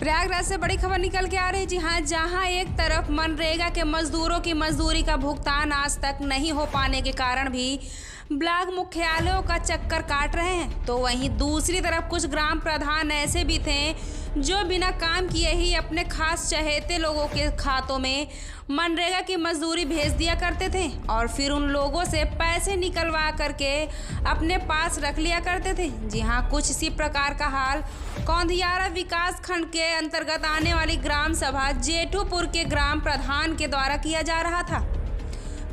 प्रयागराज से बड़ी खबर निकल के आ रही है। जी हाँ, जहां एक तरफ मनरेगा के मजदूरों की मजदूरी का भुगतान आज तक नहीं हो पाने के कारण भी ब्लॉक मुख्यालयों का चक्कर काट रहे हैं, तो वहीं दूसरी तरफ कुछ ग्राम प्रधान ऐसे भी थे जो बिना काम किए ही अपने खास चहेते लोगों के खातों में मनरेगा की मजदूरी भेज दिया करते थे और फिर उन लोगों से पैसे निकलवा करके अपने पास रख लिया करते थे। जी हाँ, कुछ इसी प्रकार का हाल कौंधियारा विकास खंड के अंतर्गत आने वाली ग्राम सभा जेठूपुर के ग्राम प्रधान के द्वारा किया जा रहा था,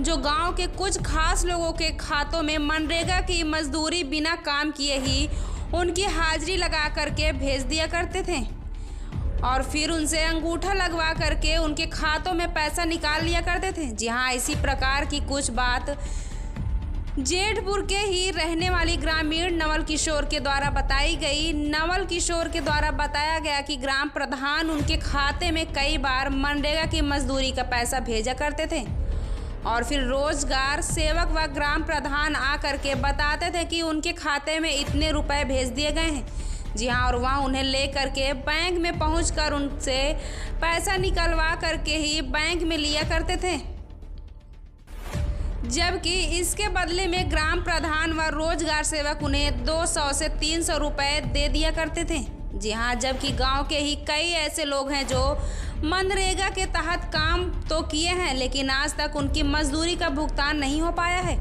जो गांव के कुछ खास लोगों के खातों में मनरेगा की मजदूरी बिना काम किए ही उनकी हाजिरी लगा करके भेज दिया करते थे और फिर उनसे अंगूठा लगवा करके उनके खातों में पैसा निकाल लिया करते थे। जी हाँ, इसी प्रकार की कुछ बात जेठपुर के ही रहने वाली ग्रामीण नवल किशोर के द्वारा बताई गई। नवल किशोर के द्वारा बताया गया कि ग्राम प्रधान उनके खाते में कई बार मनरेगा की मजदूरी का पैसा भेजा करते थे और फिर रोजगार सेवक व ग्राम प्रधान आकर के बताते थे कि उनके खाते में इतने रुपए भेज दिए गए हैं। जी हाँ, और वहाँ उन्हें ले करके बैंक में पहुंचकर उनसे पैसा निकलवा करके ही बैंक में लिया करते थे, जबकि इसके बदले में ग्राम प्रधान व रोजगार सेवक उन्हें 200 से 300 रुपए दे दिया करते थे। जी हाँ, जबकि गांव के ही कई ऐसे लोग हैं जो मनरेगा के तहत काम तो किए हैं, लेकिन आज तक उनकी मजदूरी का भुगतान नहीं हो पाया है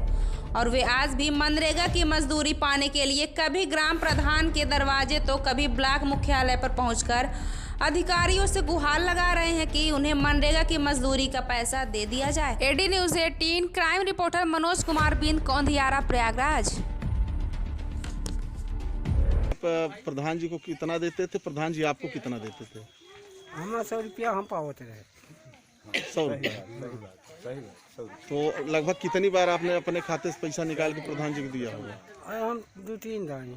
और वे आज भी मनरेगा की मजदूरी पाने के लिए कभी ग्राम प्रधान के दरवाजे तो कभी ब्लॉक मुख्यालय पर पहुंचकर अधिकारियों से गुहार लगा रहे हैं कि उन्हें मनरेगा की मजदूरी का पैसा दे दिया जाए। एडी news 18 crime reporter Manoj Kumar Bind, Kaundhiyara, Prayagraj. प्रधान जी को कितना देते थे? प्रधान जी आपको कितना देते थे? हमारा 100 रुपया हम पावते रहे। 100 रुपया। तो लगभग कितनी बार आपने अपने खाते से पैसा निकाल के प्रधान जी को दिया होगा? हम 2-3 दानी।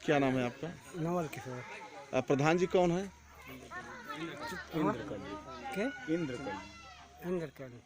क्या नाम है आपका? नवल किशोर। प्रधान जी कौन है? इंद्रकली।